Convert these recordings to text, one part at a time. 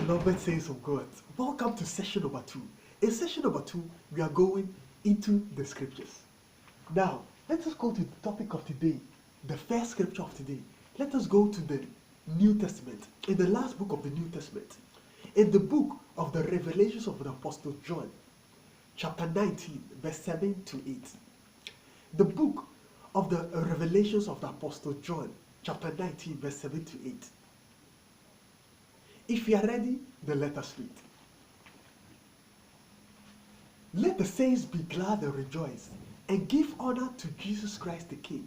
Beloved saints of God, welcome to session number 2. In session number 2, we are going into the scriptures. Now, let us go to the topic of today, the first scripture of today. Let us go to the New Testament, in the last book of the New Testament, in the book of the Revelations of the Apostle John, chapter 19, verse 7 to 8. The book of the Revelations of the Apostle John, chapter 19, verse 7 to 8. If you are ready, then let us read. Let the saints be glad and rejoice, and give honor to Jesus Christ the King.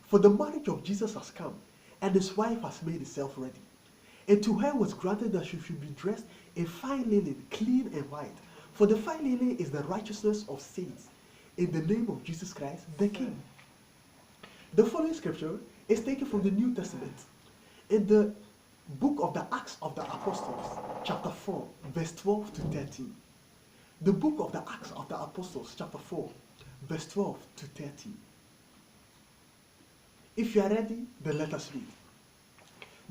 For the marriage of Jesus has come, and his wife has made herself ready. And to her was granted that she should be dressed in fine linen, clean and white. For the fine linen is the righteousness of saints, in the name of Jesus Christ the King. The following scripture is taken from the New Testament, in the book of the Acts of the Apostles, chapter 4, verse 12 to 13. The book of the Acts of the Apostles, chapter 4, verse 12 to 13. If you are ready, then let us read.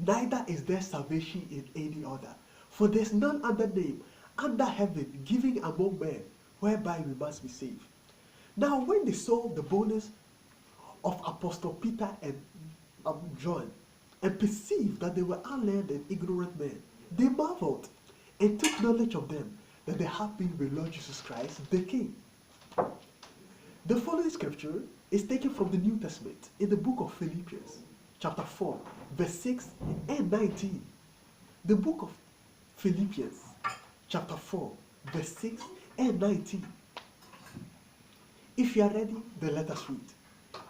Neither is there salvation in any other, for there is none other name under heaven given among men whereby we must be saved. Now when they saw the boldness of Apostle Peter and John, and perceived that they were unlearned and ignorant men, they marveled and took knowledge of them that they had been with Lord Jesus Christ the King. The following scripture is taken from the New Testament in the book of Philippians, chapter 4, verse 6 and 19. The book of Philippians, chapter 4, verse 6 and 19. If you are ready, then let us read.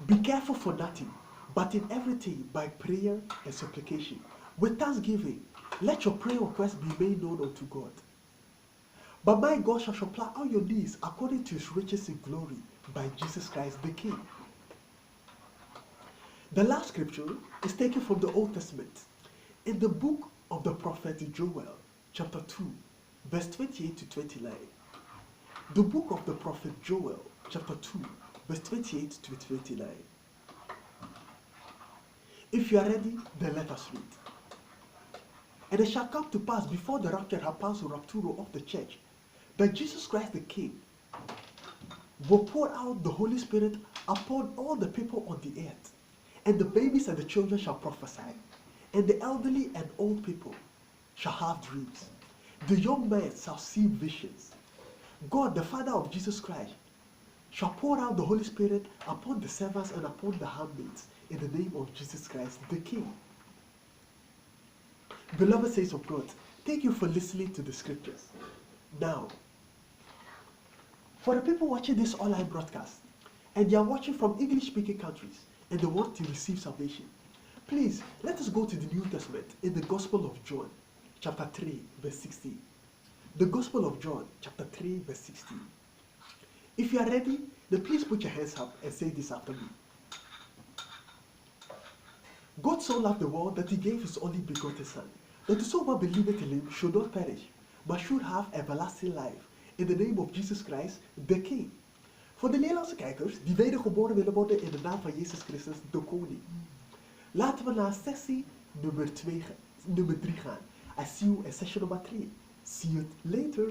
Be careful for nothing, but in everything by prayer and supplication, with thanksgiving, let your prayer requests be made known unto God. But my God shall supply all your needs according to his riches in glory by Jesus Christ the King. The last scripture is taken from the Old Testament, in the book of the prophet Joel, chapter 2, verse 28 to 29. The book of the prophet Joel, chapter 2, verse 28 to 29. If you are ready, then let us read. And it shall come to pass before the rapture happens or rapturo of the church, that Jesus Christ the King will pour out the Holy Spirit upon all the people on the earth. And the babies and the children shall prophesy, and the elderly and old people shall have dreams. The young men shall see visions. God, the Father of Jesus Christ, shall pour out the Holy Spirit upon the servants and upon the handmaids, in the name of Jesus Christ the King. Beloved saints of God, thank you for listening to the scriptures. Now, for the people watching this online broadcast, and they are watching from English-speaking countries, and they want to receive salvation, please, let us go to the New Testament in the Gospel of John, chapter 3, verse 16. The Gospel of John, chapter 3, verse 16. If you are ready, then please put your hands up and say this after me. God so loved the world that he gave his only begotten Son, that whosoever believeth in him should not perish, but should have everlasting life, in the name of Jesus Christ, the King. Voor de Nederlandse kijkers die wedergeboren willen worden in de naam van Jezus Christus, de Koning. Laten we naar sessie nummer 3 gaan. I see you in session number 3. See you later.